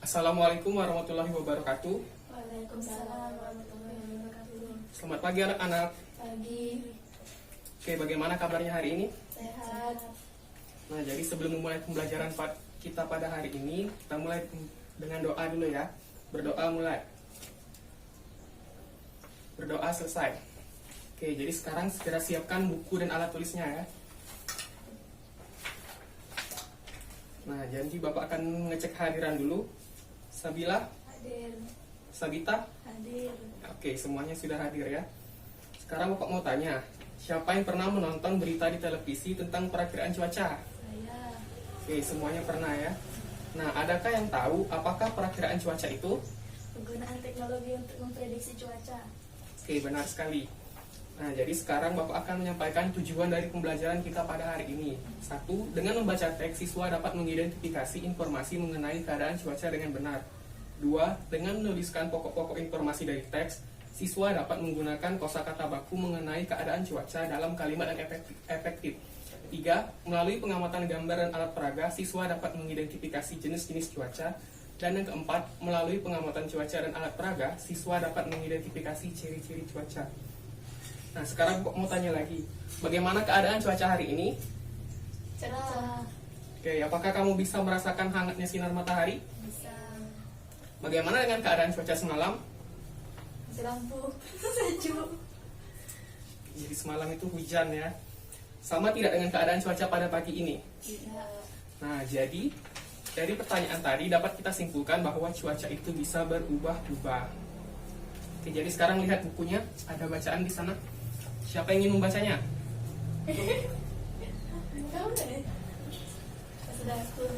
Assalamualaikum warahmatullahi wabarakatuh. Waalaikumsalam warahmatullahi wabarakatuh. Selamat pagi anak-anak. Pagi, Oke, bagaimana kabarnya hari ini? sehat. Nah, jadi sebelum memulai pembelajaran kita pada hari ini, kita mulai dengan doa dulu ya. Berdoa mulai. Berdoa selesai. Oke, jadi sekarang segera siapkan buku dan alat tulisnya ya. Nah, jadi Bapak akan ngecek hadiran dulu. Sabila, Hadir, Sabita. hadir. Oke, semuanya sudah hadir ya. Sekarang Bapak mau tanya, siapa yang pernah menonton berita di televisi tentang perakiraan cuaca? Saya Oke, semuanya pernah ya. Nah, adakah yang tahu apakah perakiraan cuaca itu? penggunaan teknologi untuk memprediksi cuaca. Oke, benar sekali. Nah, jadi sekarang Bapak akan menyampaikan tujuan dari pembelajaran kita pada hari ini. 1. Dengan membaca teks, siswa dapat mengidentifikasi informasi mengenai keadaan cuaca dengan benar. 2. Dengan menuliskan pokok-pokok informasi dari teks, siswa dapat menggunakan kosakata baku mengenai keadaan cuaca dalam kalimat yang efektif. 3. Melalui pengamatan gambar dan alat peraga, siswa dapat mengidentifikasi jenis-jenis cuaca. Dan yang keempat, melalui pengamatan cuaca dan alat peraga, siswa dapat mengidentifikasi ciri-ciri cuaca. Nah, sekarang mau tanya lagi, bagaimana keadaan cuaca hari ini? Cerah, Oke, apakah kamu bisa merasakan hangatnya sinar matahari? bisa. Bagaimana dengan keadaan cuaca semalam? Mati lampu, sejuk. Jadi semalam itu hujan ya. Sama tidak dengan keadaan cuaca pada pagi ini? Tidak. Nah, jadi dari pertanyaan tadi dapat kita simpulkan bahwa cuaca itu bisa berubah-ubah. Oke, jadi sekarang lihat bukunya, ada bacaan di sana. Siapa yang ingin membacanya? Tahu nggak deh? Sudah aku.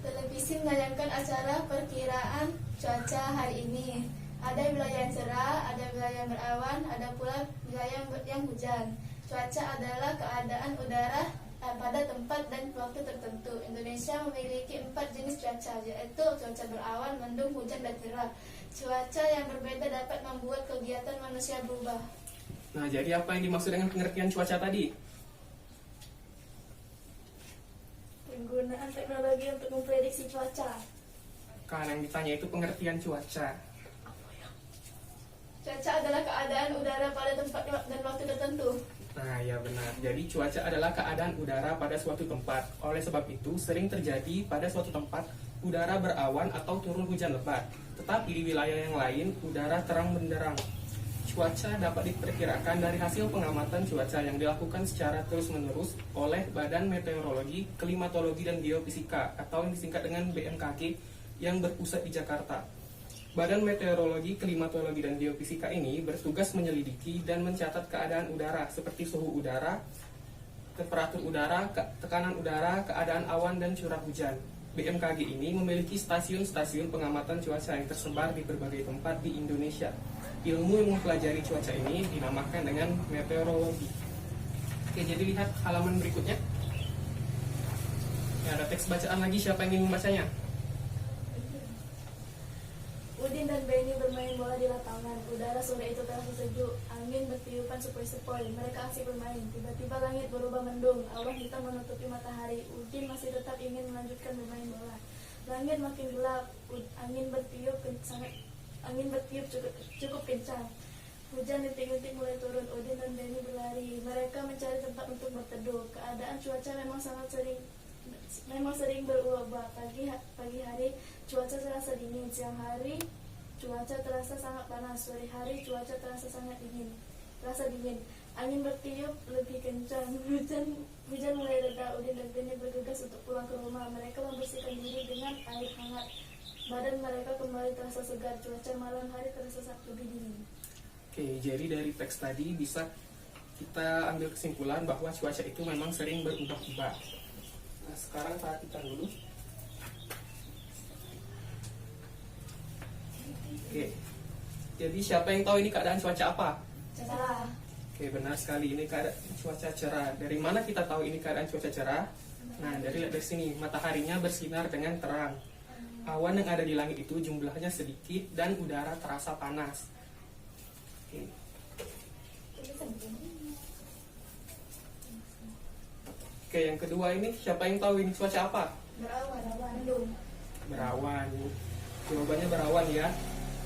Televisi menayangkan acara perkiraan cuaca hari ini. Ada wilayah yang cerah, ada wilayah yang berawan, ada pula wilayah yang hujan. Cuaca adalah keadaan udara pada tempat dan waktu tertentu. Indonesia memiliki 4 jenis cuaca, yaitu cuaca berawan, mendung, hujan, dan cerah. Cuaca yang berbeda dapat membuat kegiatan manusia berubah. Nah, jadi apa yang dimaksud dengan pengertian cuaca tadi? Penggunaan teknologi untuk memprediksi cuaca. Kan yang ditanya itu pengertian cuaca. Cuaca adalah keadaan udara pada tempat dan waktu tertentu. Nah, ya benar. Jadi cuaca adalah keadaan udara pada suatu tempat. Oleh sebab itu, sering terjadi pada suatu tempat udara berawan atau turun hujan lebat. Tetapi di wilayah yang lain, udara terang benderang. Cuaca dapat diperkirakan dari hasil pengamatan cuaca yang dilakukan secara terus-menerus oleh Badan Meteorologi, Klimatologi, dan Geofisika atau yang disingkat dengan BMKG yang berpusat di Jakarta. Badan Meteorologi, Klimatologi, dan Geofisika ini bertugas menyelidiki dan mencatat keadaan udara seperti suhu udara, temperatur udara, tekanan udara, keadaan awan, dan curah hujan. BMKG ini memiliki stasiun-stasiun pengamatan cuaca yang tersebar di berbagai tempat di Indonesia. Ilmu yang mempelajari cuaca ini dinamakan dengan meteorologi. Oke, jadi lihat halaman berikutnya. Ya, ada teks bacaan lagi, siapa yang ingin membacanya? Udin dan Benny bermain bola di lapangan. Udara sore itu terasa sejuk. Angin bertiupan sepoi-sepoi. Mereka asik bermain. Tiba-tiba langit berubah mendung. Awan hitam menutupi matahari. Udin masih tetap ingin melanjutkan bermain bola. Langit makin gelap. Angin bertiup cukup kencang. Hujan rintik-rintik mulai turun. Udin dan Benny berlari. Mereka mencari tempat untuk berteduh. Keadaan cuaca memang sering berubah. Pagi hari cuaca terasa dingin, siang hari cuaca terasa sangat panas, sore hari cuaca terasa dingin. Angin bertiup lebih kencang. Hujan mulai reda. Udin dan Benny bergegas untuk pulang ke rumah. Mereka membersihkan diri dengan air hangat. Badan mereka kembali terasa segar. Cuaca malam hari terasa lebih dingin. Oke, jadi dari teks tadi bisa kita ambil kesimpulan bahwa cuaca itu memang sering berubah-ubah. Nah, sekarang perhatikan dulu. Oke, jadi siapa yang tahu ini keadaan cuaca apa? Cerah. Oke, benar sekali, ini keadaan cuaca cerah. Dari mana kita tahu ini keadaan cuaca cerah? Nah, dari sini, mataharinya bersinar dengan terang. Awan yang ada di langit itu jumlahnya sedikit dan udara terasa panas. Oke. Oke, yang kedua ini siapa yang tahu ini cuaca apa? Berawan, mendung. Berawan. Jawabannya berawan ya.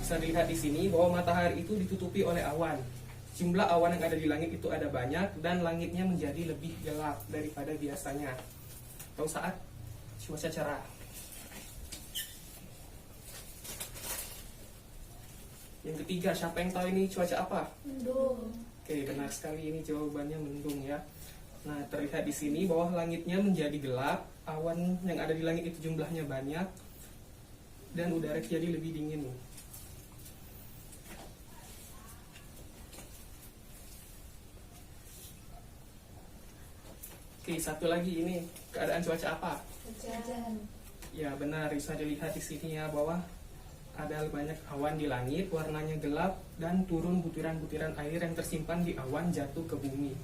Bisa dilihat di sini bahwa matahari itu ditutupi oleh awan. Jumlah awan yang ada di langit itu ada banyak dan langitnya menjadi lebih gelap daripada biasanya atau saat cuaca cerah. Yang ketiga, siapa yang tahu ini cuaca apa? Mendung. Oke, benar sekali, ini jawabannya mendung ya. Nah, terlihat di sini bahwa langitnya menjadi gelap, awan yang ada di langit itu jumlahnya banyak, dan udara jadi lebih dingin. Oke, satu lagi ini keadaan cuaca apa? Hujan. Ya benar, bisa dilihat di sini ya bahwa ada banyak awan di langit, warnanya gelap dan turun butiran-butiran air yang tersimpan di awan jatuh ke bumi.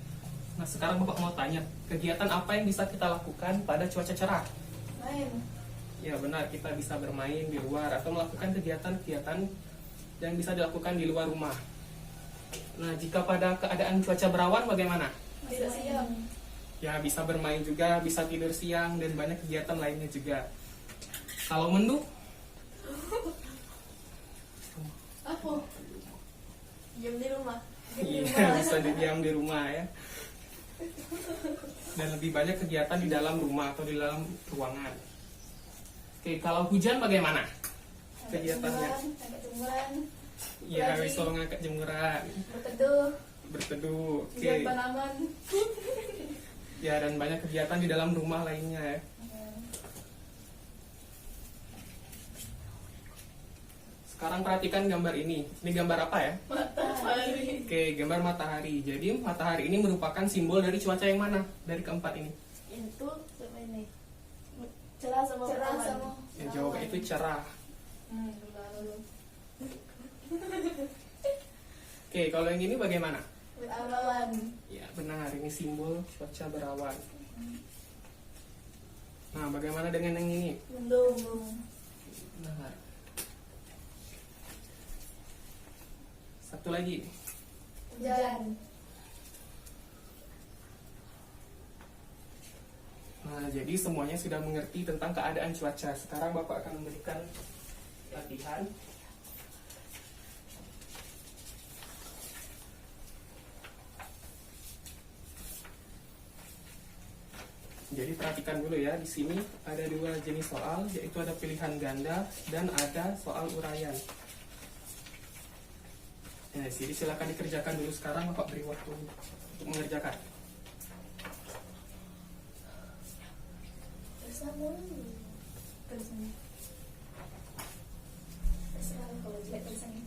Nah sekarang Bapak mau tanya, kegiatan apa yang bisa kita lakukan pada cuaca cerah? Main. Ya benar, kita bisa bermain di luar atau melakukan kegiatan-kegiatan yang bisa dilakukan di luar rumah. Nah jika pada keadaan cuaca berawan bagaimana? Tidak siang. Ya bisa bermain juga, bisa tidur siang dan banyak kegiatan lainnya juga. Kalau mendung? Apa? Diam di rumah. Iya, bisa diam di rumah ya. Dan lebih banyak kegiatan di dalam rumah atau di dalam ruangan. Oke, kalau hujan bagaimana kegiatannya? Agak jemuran. Ya, Lagi. bisa ngangkat jemuran, Berteduh. berteduh. Oke. Lihat tanaman. Ya, dan banyak kegiatan di dalam rumah lainnya ya. Sekarang perhatikan gambar ini. Ini gambar apa ya? Matahari. Oke, gambar matahari. Jadi matahari ini merupakan simbol dari cuaca yang mana? Dari keempat ini. Itu sama ini. Cerah sama awan. Yang jawaban itu cerah. Lalu. Oke, kalau yang ini bagaimana? Berawan. Ya, benar. Ini simbol cuaca berawan. Nah, bagaimana dengan yang ini? Mendung. Benar. Satu lagi. Hujan. Nah, jadi semuanya sudah mengerti tentang keadaan cuaca. Sekarang Bapak akan memberikan latihan. Jadi perhatikan dulu ya, di sini ada dua jenis soal, yaitu ada pilihan ganda dan ada soal uraian. Nah, jadi silakan dikerjakan dulu sekarang, Bapak beri waktu untuk mengerjakan. Terserah kalau jelek tulisannya.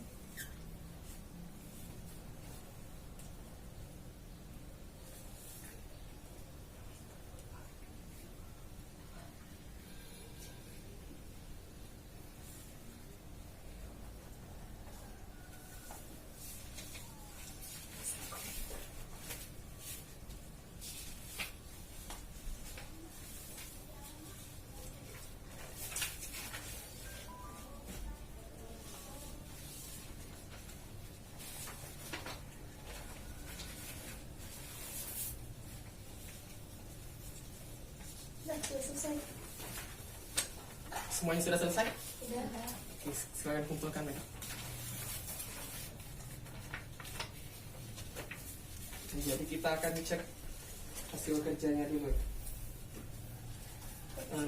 Sudah selesai. Semuanya sudah selesai? Sudah. Oke, silakan kumpulkan ya. Jadi kita akan cek hasil kerjanya dulu.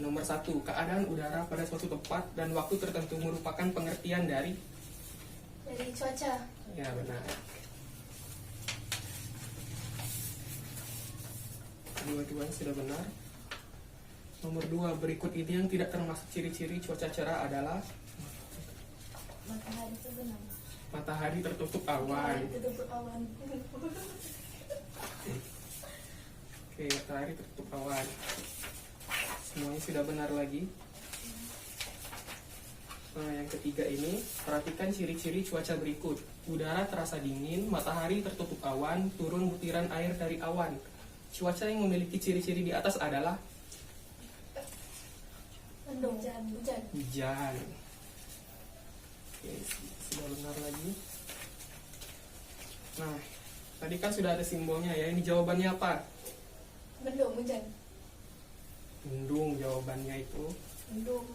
Nomor 1, keadaan udara pada suatu tempat dan waktu tertentu merupakan pengertian dari. Dari cuaca. Ya benar. Dua-duanya sudah benar. Nomor 2, berikut ini yang tidak termasuk ciri-ciri cuaca cerah adalah Matahari itu benar. matahari tertutup awan. Tertutup awan. Oke, matahari tertutup awan. Semuanya sudah benar lagi. Nah, yang ketiga ini, perhatikan ciri-ciri cuaca berikut. Udara terasa dingin, matahari tertutup awan, turun butiran air dari awan. Cuaca yang memiliki ciri-ciri di atas adalah Mendung. Hujan. hujan. Oke, sudah benar lagi. Nah, tadi kan sudah ada simbolnya ya. Ini jawabannya apa? Mendung. Hujan. Mendung jawabannya itu. Mendung.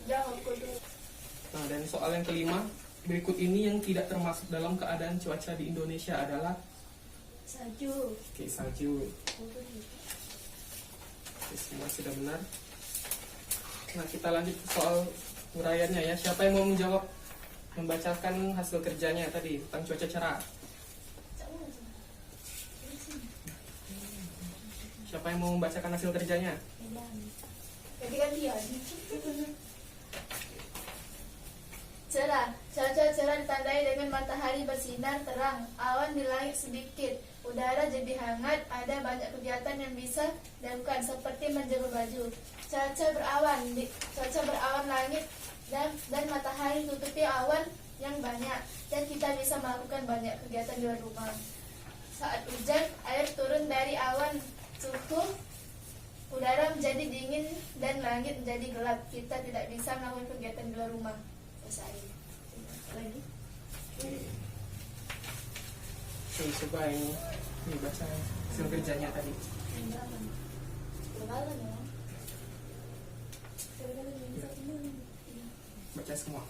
Jawab dulu. Nah, dan soal yang kelima, berikut ini yang tidak termasuk dalam keadaan cuaca di Indonesia adalah Salju. oke, salju. Oke, semua sudah benar. Nah, kita lanjut ke soal uraiannya ya. Siapa yang mau menjawab, membacakan hasil kerjanya tadi tentang cuaca cerah? Siapa yang mau membacakan hasil kerjanya? Jadi kan dia. Cerah. Cuaca cerah ditandai dengan matahari bersinar terang, awan di langit sedikit, udara jadi hangat, ada banyak kegiatan yang bisa dilakukan seperti menjemur baju. Cuaca berawan langit dan matahari tutupi awan yang banyak dan kita bisa melakukan banyak kegiatan di luar rumah. Saat hujan, air turun dari awan, suhu udara menjadi dingin dan langit menjadi gelap. Kita tidak bisa melakukan kegiatan di luar rumah. Selesai. Lagi. Coba yang baca hasil kerjanya tadi. Baca semua.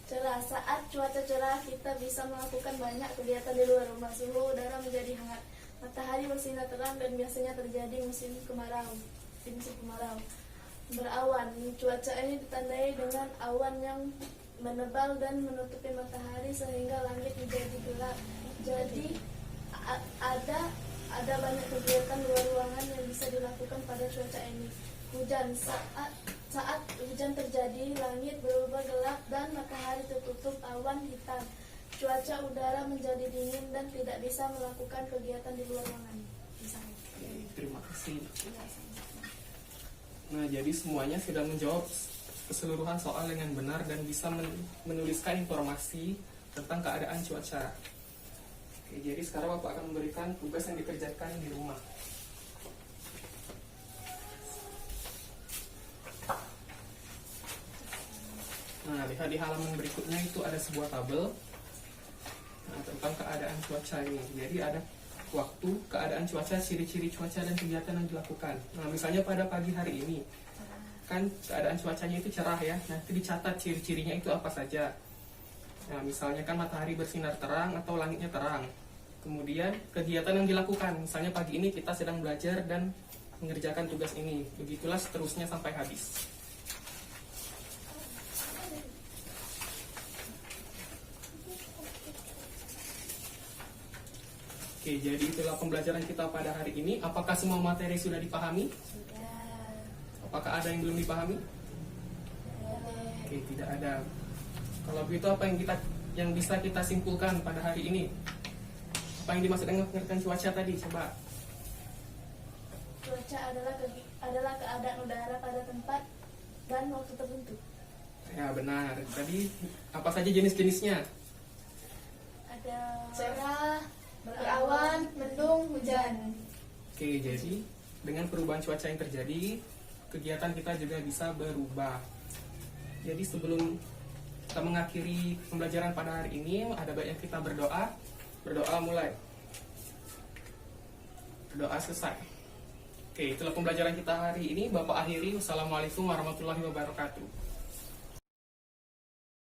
Cerah. Saat cuaca cerah, kita bisa melakukan banyak kegiatan di luar rumah. Suhu udara menjadi hangat. Matahari bersinar terang dan biasanya terjadi musim kemarau. Berawan. Cuaca ini ditandai dengan awan yang menebal dan menutupi matahari sehingga langit menjadi gelap. Jadi ada banyak kegiatan luar ruangan yang bisa dilakukan pada cuaca ini. Hujan. Saat hujan terjadi, langit berubah gelap dan matahari tertutup awan hitam. Cuaca udara menjadi dingin dan tidak bisa melakukan kegiatan di luar ruangan. Terima kasih. Nah, jadi semuanya sudah menjawab keseluruhan soal dengan benar dan bisa menuliskan informasi tentang keadaan cuaca. Oke, jadi sekarang Bapak akan memberikan tugas yang dikerjakan di rumah. Nah, lihat di halaman berikutnya itu ada sebuah tabel tentang keadaan cuaca ini. Jadi ada waktu, keadaan cuaca, ciri-ciri cuaca dan kegiatan yang dilakukan. Nah, misalnya pada pagi hari ini kan keadaan cuacanya itu cerah ya. Nah, itu dicatat ciri-cirinya itu apa saja. Nah, misalnya kan matahari bersinar terang atau langitnya terang. Kemudian kegiatan yang dilakukan, misalnya pagi ini kita sedang belajar dan mengerjakan tugas ini. Begitulah seterusnya sampai habis. Oke, jadi itulah pembelajaran kita pada hari ini. Apakah semua materi sudah dipahami? Apakah ada yang belum dipahami? Oke, tidak ada. Kalau begitu apa yang bisa kita simpulkan pada hari ini? Apa yang dimaksud dengan pengertian cuaca tadi? Coba. Cuaca adalah keadaan udara pada tempat dan waktu tertentu. Ya, benar. Tadi apa saja jenis-jenisnya? Ada cerah, berawan, mendung, hujan. Oke, jadi dengan perubahan cuaca yang terjadi, kegiatan kita juga bisa berubah. Jadi sebelum kita mengakhiri pembelajaran pada hari ini, ada baiknya kita berdoa. Berdoa mulai. Berdoa selesai. Oke, itulah pembelajaran kita hari ini. Bapak akhiri. Wassalamualaikum warahmatullahi wabarakatuh.